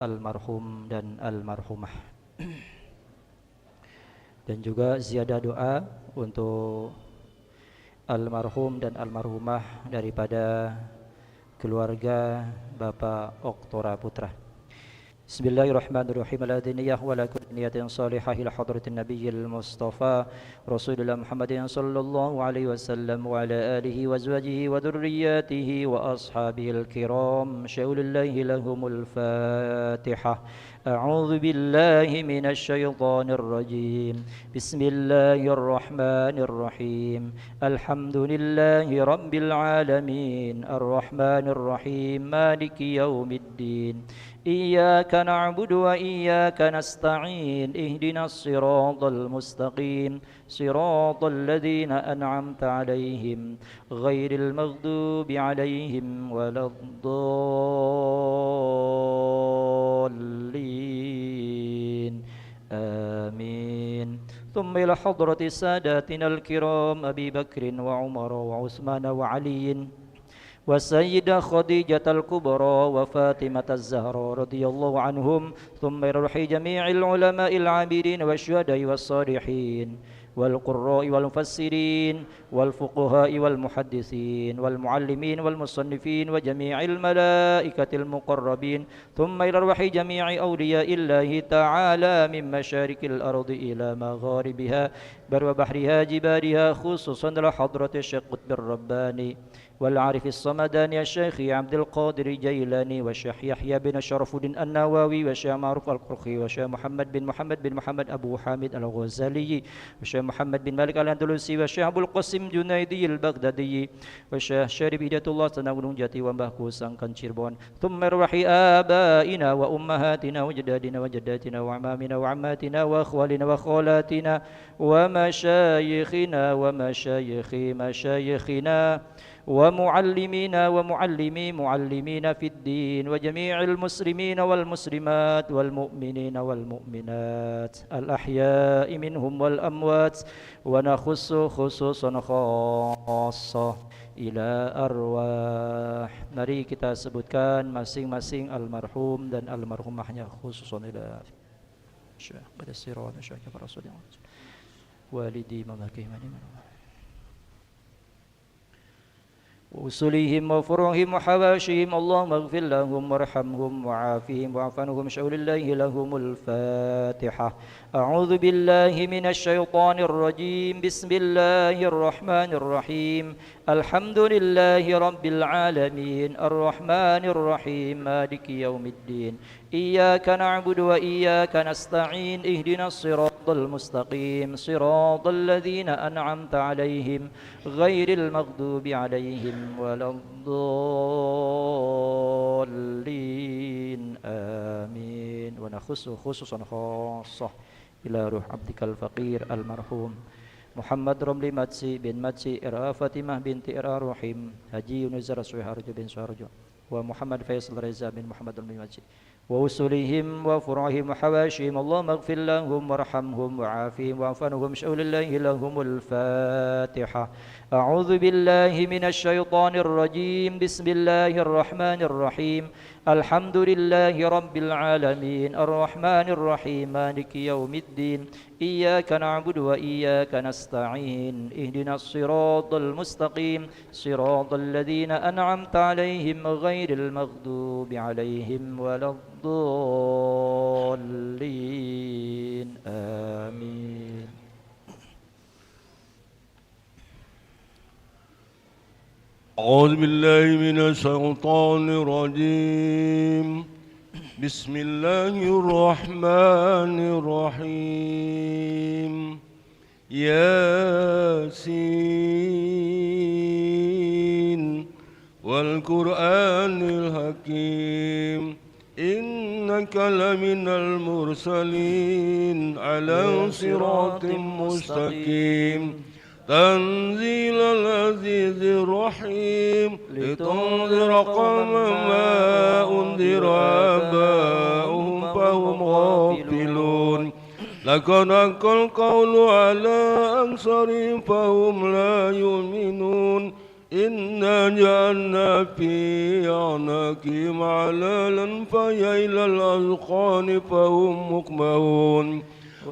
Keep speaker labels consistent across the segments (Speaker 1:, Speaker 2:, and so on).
Speaker 1: almarhum dan almarhumah. Dan juga ziyadah doa untuk almarhum dan almarhumah daripada keluarga Bapak Oktora Putra. Bismillahirrahmanirrahim. Al-adiniyah wa la kulli niyatin salihah ila hadratin nabiyil mustafa Rasulullah Muhammadin sallallahu alaihi wasallam wa ala alihi wa azwajihi wa dhurriyyatihi wa ashabihil kiram. Syaulillahi lahumul Fatihah. A'udzu billahi minasy syaithanir rajim. Bismillahirrahmanirrahim. Alhamdulillahi rabbil alamin. Arrahmanir rahim. Maliki yaumiddin. إياك نعبد وإياك نستعين اهدنا الصراط المستقيم صراط الذين أنعمت عليهم غير المغضوب عليهم ولا الضالين آمين. ثم إلى حضرة ساداتنا الكرام أبي بكر وعمر وعثمان وعلي والسيدة خديجة الكبرى وفاطمة الزهراء رضي الله عنهم. ثم إلى روح جميع العلماء العاملين والشهداء والصالحين والقراء والمفسرين والفقهاء والمحدثين والمعلمين والمصنفين وجميع الملائكة المقربين. ثم إلى روح جميع أولياء الله تعالى من مشارق الأرض إلى مغاربها بر وبحرها جبالها خصوصا لحضرة الشيخ قطب الرباني والعارف الصمداني الشيخ عبد القادر الجيلاني والشيخ يحيى بن شرف الدين النووي والشيخ معروف القرخي والشيخ محمد بن محمد أبو حامد الغزالي والشيخ محمد بن مالك الأندلسي والشيخ أبو القاسم جنيدي البغدادي والشيخ شريف هداية الله تناول جاتي ومبهكو سانكن شيربون. ثم روح آبائنا وأمهاتنا وجدادنا وجداتنا وعمامنا وعماتنا وأخوالنا وخالاتنا ومشايخنا ومشايخ مشايخنا ومعلمينا ومعلمي معلمين في الدين وجميع المسلمين والمسلمات والمؤمنين والمؤمنات الأحياء منهم والأموات ونخص خصوصا خاصة ila arwah. Mari kita sebutkan masing-masing almarhum dan almarhumahnya khususan ila Syekh pada sirat Syekh Rasulullah walidi mamaki mana وأصولهم وفروعهم وحواشيهم اللهم اغفر لهم وارحمهم وعافهم واعف عنهم شؤون الله لهم الفاتحة. أعوذ بالله من الشيطان الرجيم. بسم الله الرحمن الرحيم. الحمد لله رب العالمين الرحمن الرحيم مالك يوم الدين إياك نعبد وإياك نستعين اهدنا الصراط المستقيم صراط الذين أنعمت عليهم غير المغضوب عليهم ولا الضالين آمين. ونخص خصوصا خاصة إلى روح عبدك الفقير المرحوم محمد رملي ماتسي بن ماتسي إرا فاطمة بنت إرا رحيم هجي يونس رسول هرجو بن سارجو ومحمد فيصل رزا بن محمد رملي ماتسي ووصولهم وفروعهم وحواشيهم اللهم اغفر لهم وارحمهم وعافهم واعف عنهم شؤون الله لهم الفاتحة. أعوذ بالله من الشيطان الرجيم. بسم الله الرحمن الرحيم. الحمد لله رب العالمين الرحمن الرحيم مالك يوم الدين إياك نعبد وإياك نستعين اهدنا الصراط المستقيم صراط الذين أنعمت عليهم غير المغضوب عليهم ولا الضالين آمين.
Speaker 2: أعوذ بالله من الشيطان الرجيم. بسم الله الرحمن الرحيم. ياسين والقرآن الحكيم إنك لمن المرسلين على صراط مستقيم تنزيل العزيز الرحيم لتنذر قوما ما أنذر آباؤهم فهم غافلون لقد حق القول على أكثرهم فهم لا يؤمنون إنا جعلنا في أعناقهم أغلالا فهي إلى الأذقان فهم مقمحون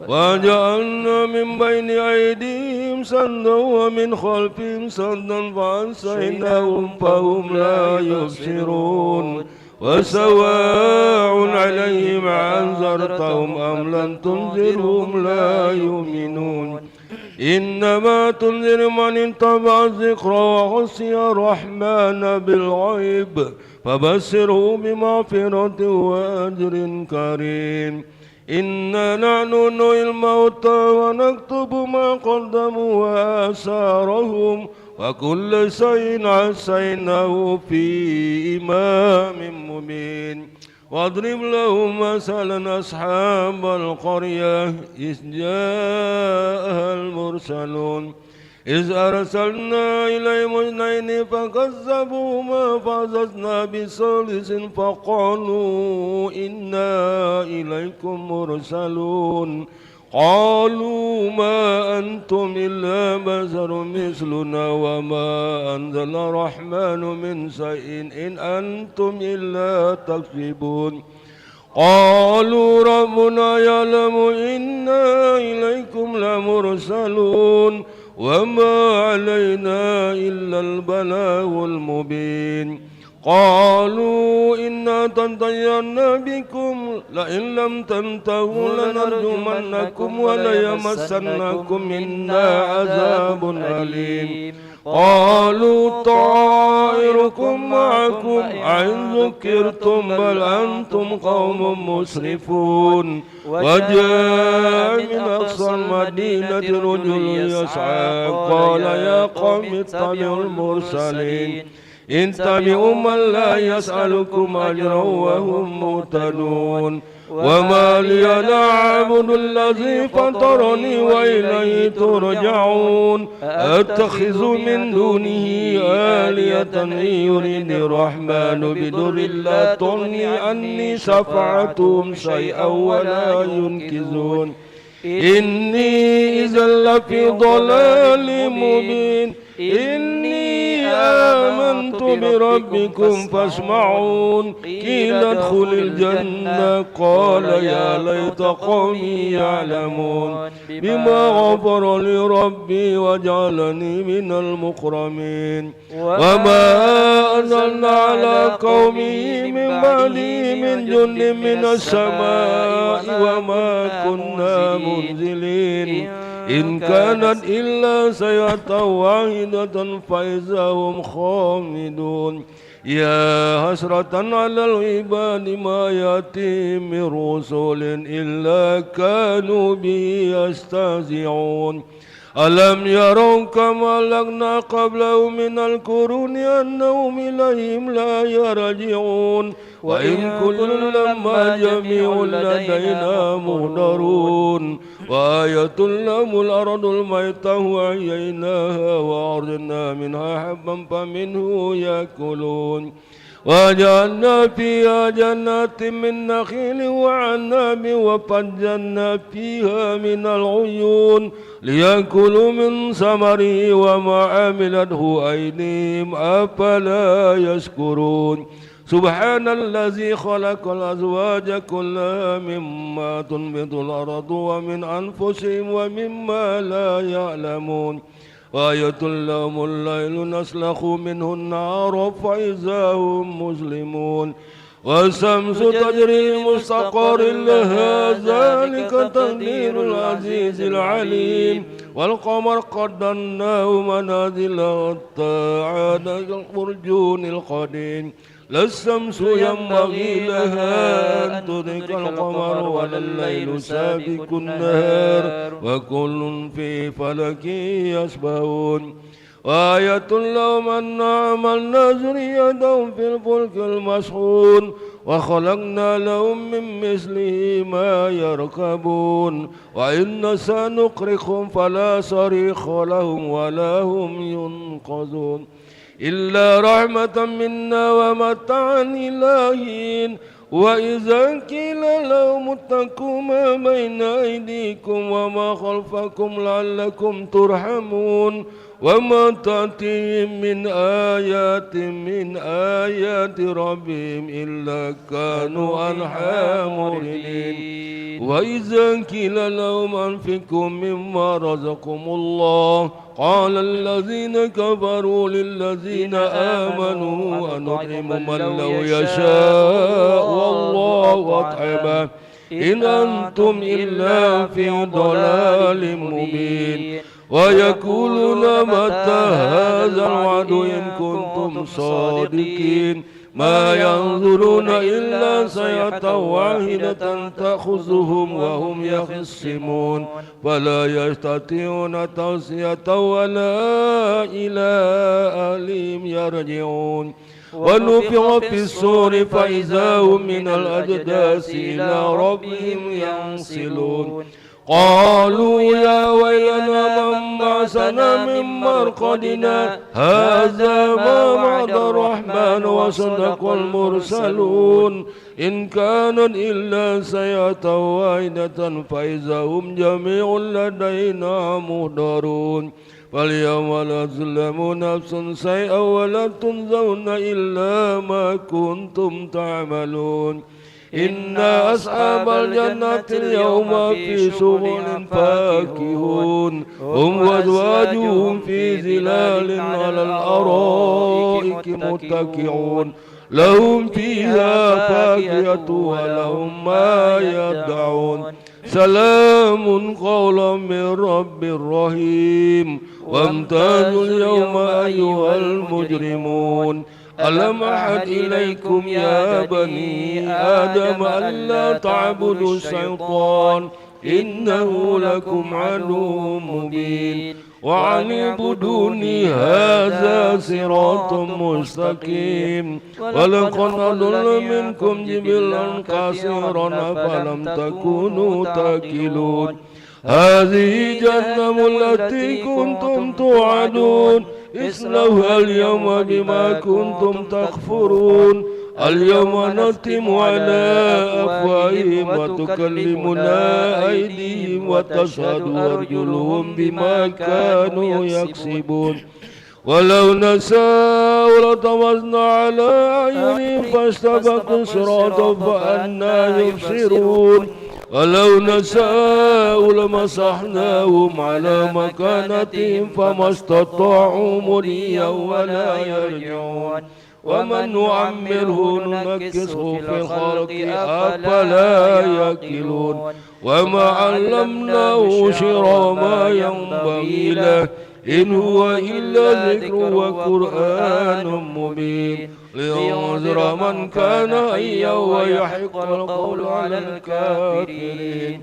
Speaker 2: وجعلنا من بين أيديهم سدا ومن خلفهم سدا فأغشيناهم فهم لا يبصرون وسواء عليهم أنذرتهم أم لم تنذرهم لا يؤمنون إنما تنذر من اتبع الذكر وخشي الرحمن بالغيب فبشره بمغفرة وأجر كريم إنا نحن نحيي الموتى ونكتب ما قدموا وآثارهم وكل شيء أحصيناه في إمام مبين واضرب لهم مثلا أصحاب القرية إذ جاءها المرسلون إذ أرسلنا إليهم اثنين فكذبوهما فعززنا بثالث فقالوا إنا إليكم مرسلون قالوا ما أنتم إلا بشر مثلنا وما أنزل الرحمن من شيء إن أنتم إلا تكذبون قالوا ربنا يعلم إنا إليكم لمرسلون وما علينا إلا البلاغ المبين قالوا إنا تطيرنا بكم لئن لم تنتهوا لنرجمنكم وليمسنكم منا عذاب أليم قالوا طائركم معكم أئن ذكرتم بل أنتم قوم مسرفون وجاء من أقصى المدينة رجل يسعى قال يا قوم اتبعوا المرسلين اتبعوا من لا يسألكم أجرا وهم مهتدون وما لي لا أعبد الذي فطرني وإليه ترجعون أتخذ من دونه آلهة إن يريد الرحمن بضر لا تغني عني شفاعتهم شيئا ولا ينقذون إني إذا لفي ضلال مبين إني آمنت بربكم فاسمعون قيل ادخل الجنة قال يا ليت قومي يعلمون بما غفر لي ربي وجعلني من المكرمين وما أنزلنا على قومه من بعده من جند من السماء وما كنا منزلين إن كانت إلا سيئة واحدة فإذا هم خامدون يا حسرة على العباد ما يأتي من رسول إلا كانوا به يستهزئون ألم يروا كما أهلكنا قبلهم من القرون أنهم إليهم لا يرجعون وإن كل لما جميع لدينا مهدرون وآية لهم الأرض الميتة وأحييناها وأخرجنا منها حبا فمنه يأكلون وجعلنا فيها جنات من نخيل وعناب وفجرنا فيها من العيون ليأكلوا من ثمره وما عملته أيديهم أفلا يشكرون سبحان الذي خلق الأزواج كلها مما تنبت الأرض ومن أنفسهم ومما لا يعلمون وآية لهم الليل نسلخ منه النار فإذا هم مسلمون والشمس تجري لمستقر لها ذلك تقدير العزيز العليم والقمر قدرناه منازل حتى عاد كالعرجون القديم لا الشمس ينبغي لها أن تدرك القمر ولا الليل سابق النهار وكل في فلك يسبحون وآية لهم أنا عملنا ذريتهم في الفلك المشحون وخلقنا لهم من مثله ما يركبون وإن سنقرئهم فلا صريخ لهم ولا هم ينقذون إلا رحمة منا ومتاعا إلى حين وإذا قيل لهم اتقوا ما بين أيديكم وما خلفكم لعلكم ترحمون وما تأتيهم من آيات ربهم إلا كانوا عنها معرضين وإذا قيل لهم أنفقوا مما رزقكم الله قال الذين كفروا للذين آمنوا أنطعم من لو يشاء والله أطعمه إن أنتم إلا في ضلال مبين ويقولون متى هذا الوعد إن كنتم صادقين ما ينظرون إلا سيئة واحدة تأخذهم وهم يخصمون فلا يستطيعون توصية ولا إلى أهلهم يرجعون ونفخ في الصور فإذا هم من الأجداث إلى ربهم ينسلون قالوا يا ويلنا من بعثنا من مرقدنا هذا ما وعد الرحمن وصدق المرسلون إن كانت إلا سيئة واحدة فإذا هم جميع لدينا محضرون فاليوم لا تظلم نفس شيئا ولا تجزون إلا ما كنتم تعملون إن أصحاب الجنة اليوم في شغل فاكهون هم وأزواجهم في ظلال على الأرائك متكئون لهم فيها فاكهة ولهم ما يدعون سلام قولا من رب رحيم وامتازوا اليوم أيها المجرمون ألم أعهد إليكم يا بني آدم ألا تعبدوا الشيطان إنه لكم عدو مبين وأن اعبدوني هذا صراط مستقيم ولقد أضل منكم جبلا كثيرا أفلم تكونوا تأكلون هذه جهنم التي كنتم توعدون اصلوها اليوم بما كنتم تكفرون اليوم نختم على أفواههم وتكلمنا أيديهم وتشهد أرجلهم بما كانوا يكسبون ولو نشاء لطمسنا على أعينهم فاستبقوا الصراط فأنى يبصرون ولو نشاء لمسحناهم على مكانتهم فما استطاعوا مضيا ولا يرجعون ومن نعمره ننكسه في الخلق أفلا يأكلون وما علمناه شر ما ينبغي له إن هو إلا ذكر وقرآن مبين لينذر من كان حيا ويحق القول على الكافرين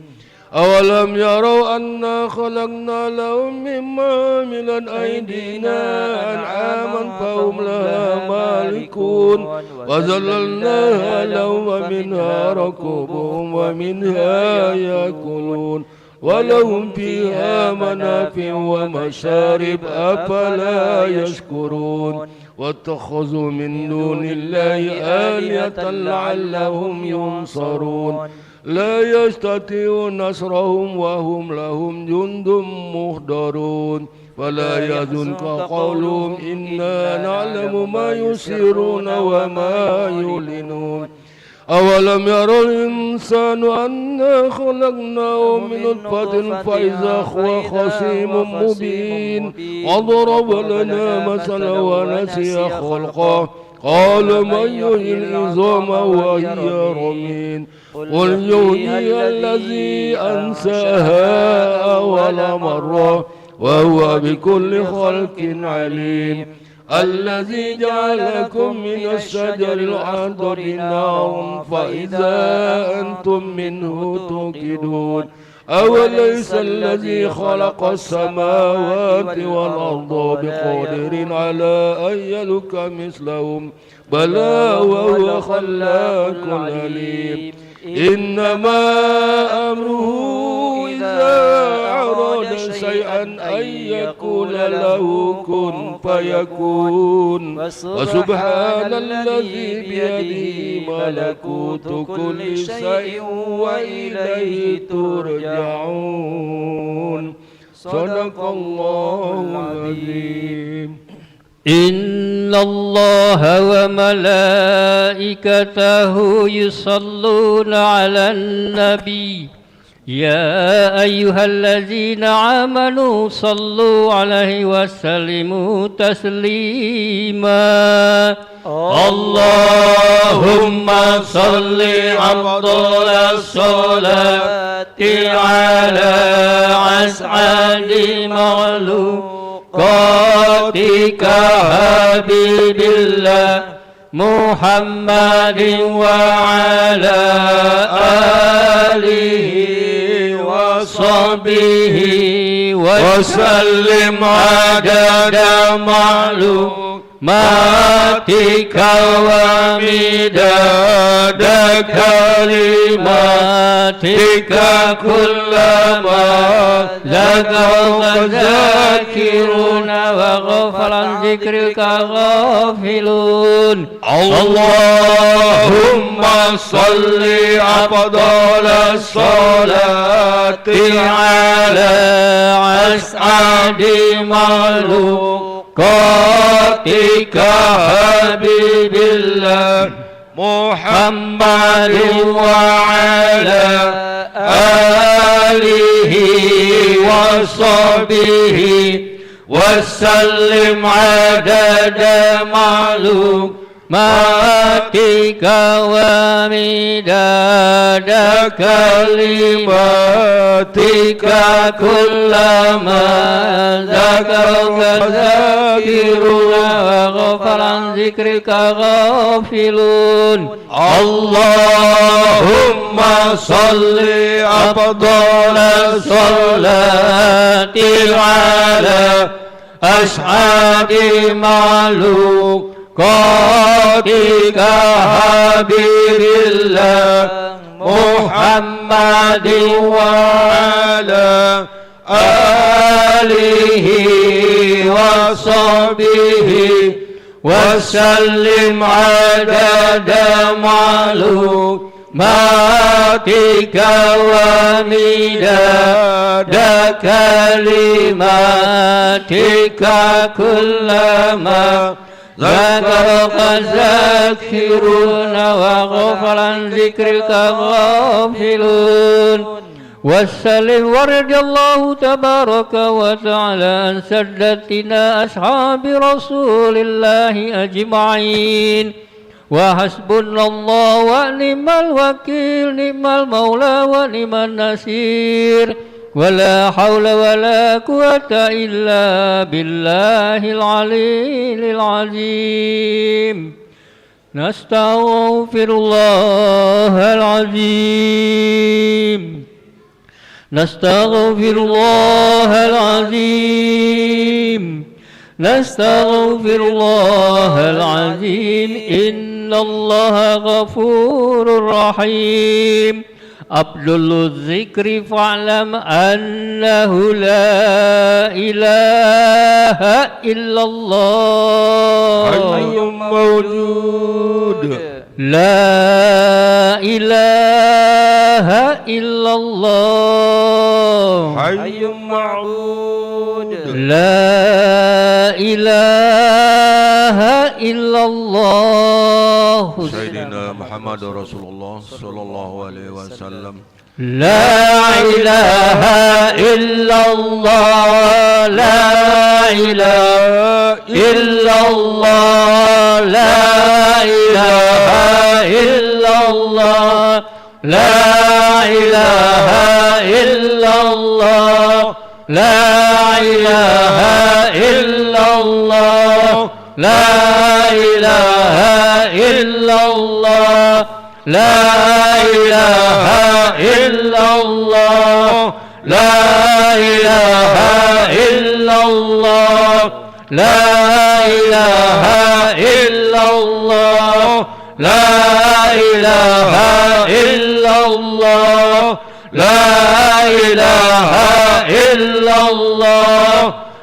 Speaker 2: أولم يروا أنا خلقنا لهم مما عملت أيدينا أنعاما فهم لها مالكون وذللناها لهم ومنها ركوبهم ومنها يأكلون ولهم فيها منافع ومشارب أفلا يشكرون واتخذوا من دون الله آلهة لعلهم ينصرون لا يستطيعون نصرهم وهم لهم جند مهدرون فلا يحزنك قولهم إنا نعلم ما يسرون وما يعلنون أولم يرى الإنسان أنا خلقناه من نطفة فإذا هو خصيم مبين وضرب لنا مثلا ونسي خلقه قال من يحيي العظام وهي رميم قل يحييها الذي أنشأها أول مرة وهو بكل خلق عليم الذي جعلكم من الشجر الأخضر نارا فإذا أنتم منه توقدون أوليس الذي خلق السماوات والأرض بقادر على أن يخلق مثلهم بلى وهو خلاق عليم إنما أمره إذا أراد شيئا أن يقول يقول له كن فيكون وسبحان الذي بيده ملكوت كل شيء وإليه ترجعون. صدق الله العظيم.
Speaker 3: إن الله وملائكته يصلون على النبي يا أيها الذين آمنوا صلوا عليه وسلموا تسليما. اللهم صل أفضل الصلاة على أسعد مخلوقاتك حبيب الله محمد وعلى آله وصحبه وسلم عدد معلوماتك ومداد كلماتك كلما ذكرك ذاكرون وغفل عن ذكرك غافلون. اللهم صل أفضل الصلاة على أسعد مخلوقاتك حبيب الله محمد وعلى آله وصحبه وسلم عدد معلوماتك ومداد كلماتك كلما ذكرك ذاكرون وغفل عن ذكرك غافلون. اللهم صل أفضل الصلاة على أسعد مخلوقاتك حبيب الله محمد وعلى آله وصحبه وسلم عدد معلوماتك ومداد كلماتك كلما ذكرك ذاكرون وغفل عن ذكرك غافلون. والسلم ورد الله تبارك وتعالى عن سادتنا أصحاب رسول الله أجمعين وحسبنا الله ونعم الوكيل نعم المولى ونعم النصير ولا حول ولا قوة إلا بالله العلي العظيم. نستغفر الله العظيم نستغفر الله العظيم نستغفر الله العظيم. إن الله غفور رحيم. أبدل الذكر فاعلم أنه لا إله إلا الله
Speaker 2: حي موجود
Speaker 3: لا إله إلا الله
Speaker 2: حي معبود
Speaker 3: لا إله إلا الله
Speaker 2: سيدنا محمد رسول الله صلى الله عليه وسلم.
Speaker 3: لا إله إلا الله لا إله إلا الله لا إله إلا الله لا إله إلا الله لا إله إلا الله لا إله إلا الله لا إله إلا الله لا إله إلا الله لا إله إلا الله لا إله إلا الله لا إله إلا الله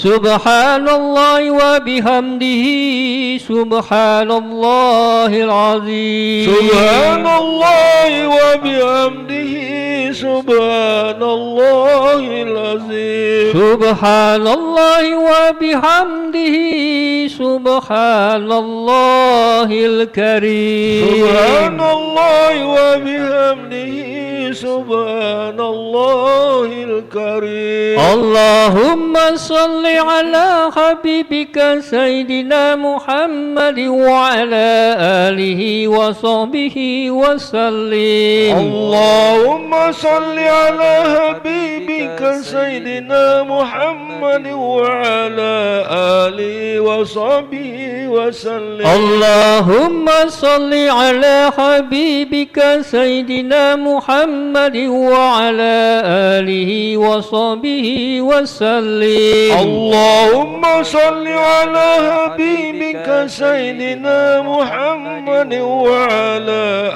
Speaker 3: Subhanallah wa bihamdihi subhanallahil azim.
Speaker 4: Subhanallah wa bihamdihi subhanallahil azim.
Speaker 3: Subhanallah wa bihamdihi subhanallahil karim.
Speaker 4: Subhanallah wa bihamdihi subhanallahil karim.
Speaker 3: Allahumma salli ala habibika Sayyidina Muhammad wa ala alihi wa sahbihi wa sallim.
Speaker 4: Allahumma salli ala habibika Sayyidina Muhammad wa ala alihi wa sahbihi wa sallim.
Speaker 3: Allahumma salli ala habibika Sayyidina Muhammad wa ala alihi wa sahbihi wa sallim.
Speaker 4: Allahumma salli ala habibika Sayyidina Muhammad wa ala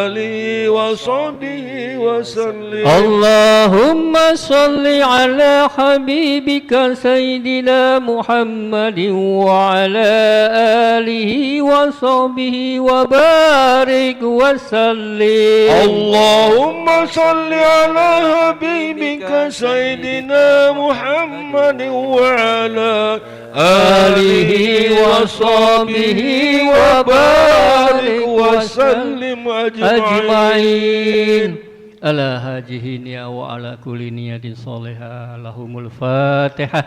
Speaker 4: alihi wa sahbihi wa sallim.
Speaker 3: Allahumma salli ala habibika Sayyidina Muhammad wa ala alihi wa sahbihi wa barik wa sallim.
Speaker 4: Allahumma salli ala habibika Sayyidina Muhammad wa ala alihi wa sahbihi wa barik wa sallim ajma'in.
Speaker 3: Ala hajihi niya wa ala kulli niyatin salihah. Lahumul Fatihah.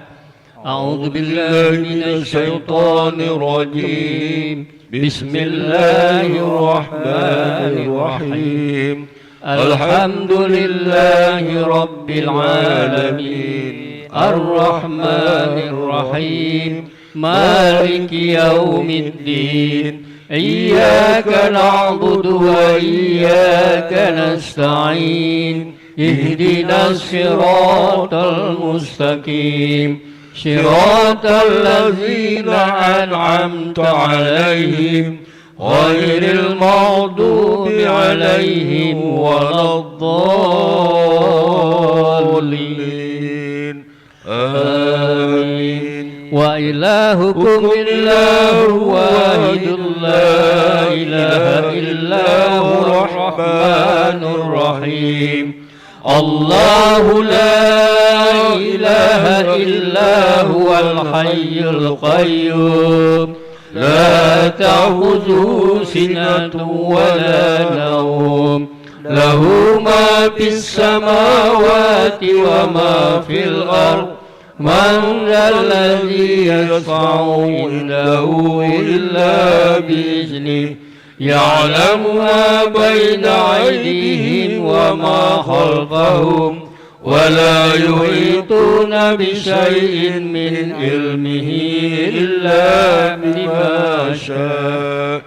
Speaker 3: A'udzu billahi minasy syaithanir rajim. Bismillahirrahmanirrahim. Alhamdulillahi rabbil alamin. Ar-Rahmanir Rahim. Maliki yaumiddin. Iyyaka na'budu wa iyyaka nasta'in. Ihdinas siratal mustaqim. Siratal ladzina an'amta 'alaihim ghairil maghdubi 'alaihim waladdallin. Amin. Wa ilahukum illahu wahidun la ilaha illahu rahmanur rahim. Allahu la ilaha illa huwal hayyul qayyum. La ta'khudhuhu sinatun wa la nawm. Lahu ma fis samawati wa ma fil ardh. Man alladhi yashfa'u indahu illa bi'iznihi. Ya'lamu ma bayna aydihim wa ma khalfahum. Wa la yuhituna bi shay'in min ilmihi illa bima sha'a.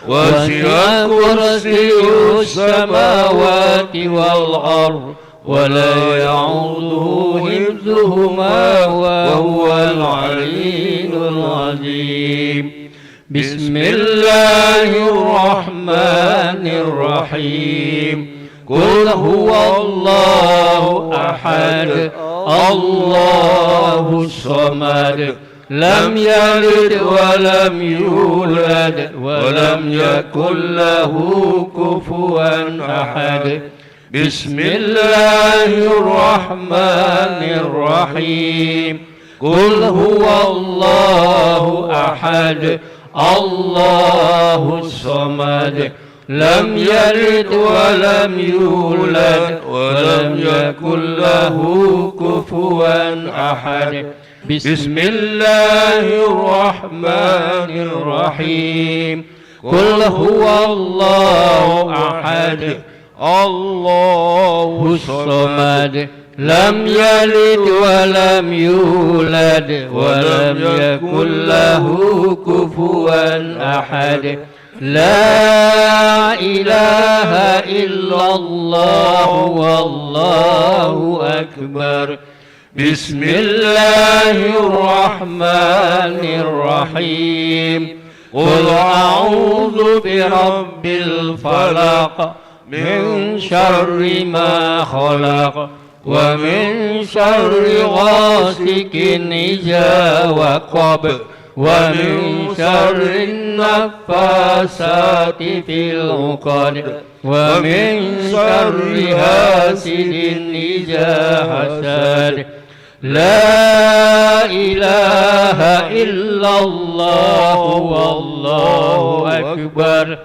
Speaker 3: Wasi'a kursiyyuhu as-samawati wal ardh. ولا يعوده حفظهما وهو العلي العظيم. بسم الله الرحمن الرحيم. قل هو الله أحد الله الصمد لم يلد ولم يولد ولم يكن له كفوا أحد. بسم الله الرحمن الرحيم. قل هو الله أحد الله الصمد لم يلد ولم يولد ولم يكن له كفوا أحد. بسم الله الرحمن الرحيم. قل هو الله أحد الله الصمد لم يلد ولم يولد ولم يكن له كفوا أحد. لا إله إلا الله والله أكبر. بسم الله الرحمن الرحيم. قل أعوذ برب الفلق من شر ما خلق ومن شر غاسق إذا وقب ومن شر النفاثات في العقد ومن شر حاسد إذا حسد لا إله إلا الله والله أكبر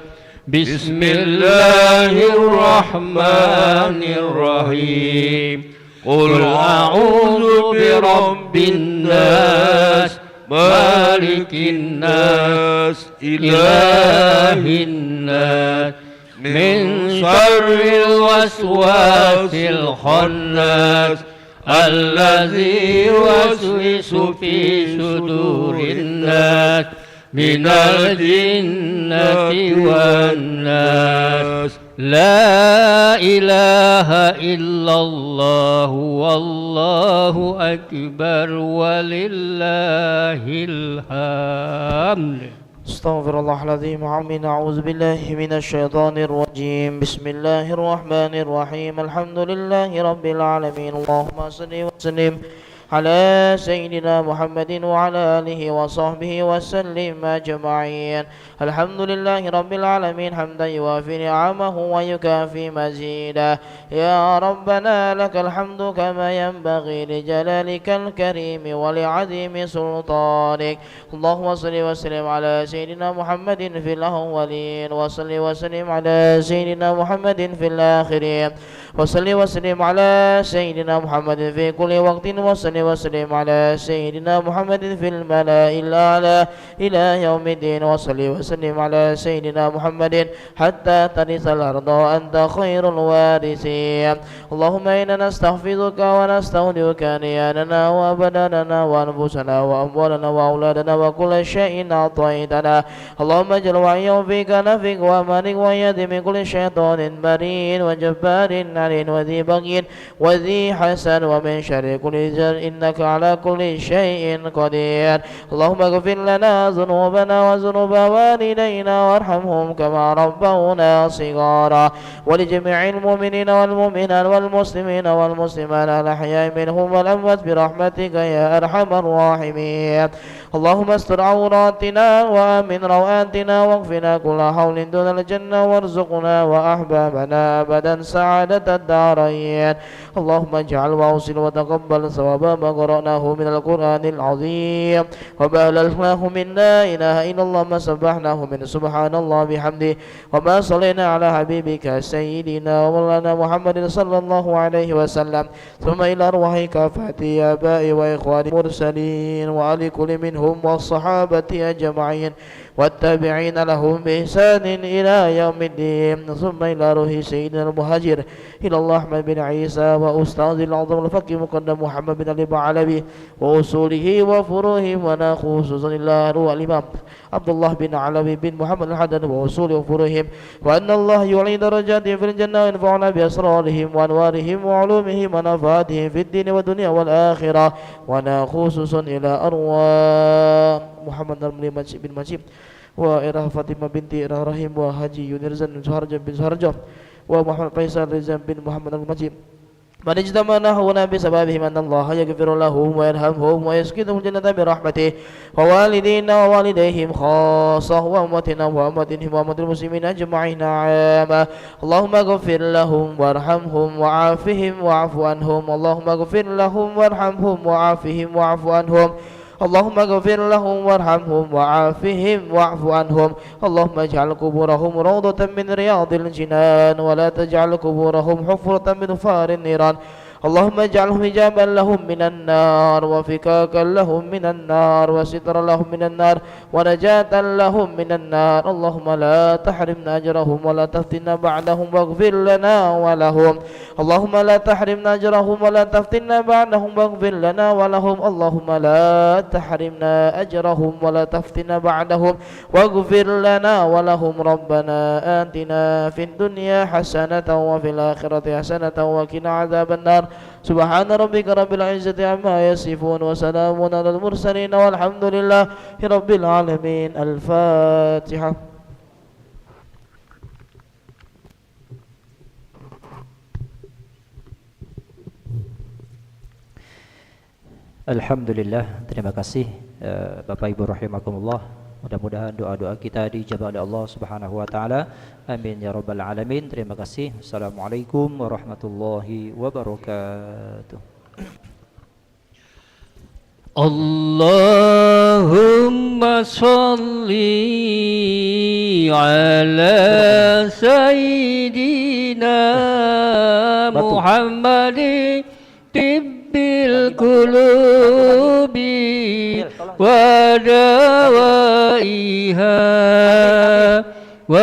Speaker 3: بسم الله الرحمن الرحيم قل أعوذ برب الناس مالك الناس إله الناس من شر الوسواس الخناس الذي يوسوس في صدور الناس من الجنة والناس لا إله إلا الله والله أكبر ولله الحمد
Speaker 5: استغفر الله العظيم عمين. أعوذ بالله من الشيطان الرجيم. بسم الله الرحمن الرحيم. الحمد لله رب العالمين. اللهم صل وسلم على سيدنا محمد وعلى آله وصحبه وسلم أجمعين. الحمد لله رب العالمين حمدا يوافي نعمه ويكافي مزيدا. يا ربنا لك الحمد كما ينبغي لجلالك الكريم ولعظيم سلطانك. اللهم صل وسلم على سيدنا محمد في الأولين وصل وسلم على سيدنا محمد في الآخرين وصل وسلم على سيدنا محمد في كل وقت وصل وسلم على سيدنا محمد في الملأ الأعلى إلى يوم الدين وصل وسلم على سيدنا محمد حتى ترث الأرض وأنت خير الوارثين. اللهم إنا نستحفظك ونستودعك نياننا وأبداننا وأنفسنا وأموالنا وأولادنا وكل شيء أعطيتنا. اللهم اجعل وعيهم فيك نفك وأمانك ويد من كل شيطان مريد وجبار عنيد وذي بغي وذي حسن ومن شر كل جر إنك على كل شيء قدير. اللهم اغفر لنا ذنوبنا وذنوب والدينا وارحمهم كما ربونا صغارا ولجميع المؤمنين والمؤمنات والمسلمين والمسلمات الأحياء منهم والأموات برحمتك يا أرحم الراحمين. اللهم استر عوراتنا وآمن روآتنا واكفنا كل حول دون الجنة وارزقنا وأحبابنا أبدا سعادة الدارين. اللهم اجعل واوصل وتقبل ثواب ما قرأناه من القرآن العظيم وما ألفناه من لا إله إلا الله ما سبحناه من سبحان الله بحمده وما صلينا على حبيبك سيدنا ومولانا محمد صلى الله عليه وسلم ثم إلى أرواح كافة آبائي وإخواني المرسلين وعلى كل منهم والصحابة أجمعين والتابعين لهم بإحسان إلى يوم الدين ثم إلى روح سيدنا المهاجر إلى الله أحمد بن عيسى وأستاذ العظم الفقيه مقدم محمد بن علي بعلبي وأصوله وفروعه ونا خصوصا إلى روح الإمام عبد الله بن علوي بن محمد الحدن وأصوله وفروعهم وأن الله يعلي درجاتهم في الجنة وينفعنا بأسرارهم وأنوارهم وعلومهم ونفاتهم في الدين والدنيا والآخرة ونا خصوصا إلى أرواح محمد بن مجيب وإراه فاطمة بنت إراه رحيم وحاجي يونيرزان بن سهرجة بن سهرجة ومحمد فيصل رزان بن محمد المجيب من اجتمعنا هنا بسببهم أن الله يغفر لهم ويرحمهم ويسكنهم الجنة برحمته ووالدينا ووالديهم خاصة وأمتنا وأمتهم وأمة المسلمين أجمعين عامة. اللهم اغفر لهم وارحمهم وعافهم واعف عنهم. اللهم اغفر لهم وارحمهم وعافهم واعف عنهم. اللهم اغفر لهم وارحمهم وعافهم واعف عنهم. اللهم اجعل قبورهم روضة من رياض الجنان ولا تجعل قبورهم حفرة من فار النيران. اللهم اجعلهم حجابا لهم من النار وفكاكا لهم من النار وسترا لهم من النار ونجاة لهم من النار. اللهم لا تحرمنا أجرهم ولا تفتنا بعدهم واغفر لنا ولهم. اللهم لا تحرمنا أجرهم ولا تفتنا بعدهم واغفر لنا ولهم. اللهم لا تحرمنا أجرهم ولا تفتنا بعدهم واغفر لنا ولهم. ربنا آتنا في الدنيا حسنة وفي الآخرة حسنة وقنا عذاب النار. سبحان ربك رب العزة عما يصفون وسلام على المرسلين والحمد لله رب العالمين. الفاتحة.
Speaker 1: Alhamdulillah, terima kasih Bapak Ibu rahimakumullah. Mudah-mudahan doa-doa kita dijabah oleh Allah Subhanahu wa taala. Amin ya rabbal alamin. Terima kasih. Assalamualaikum warahmatullahi wabarakatuh.
Speaker 3: Allahumma salli ala sayyidina Muhammadin tibbil qulubi wa dawaiha wa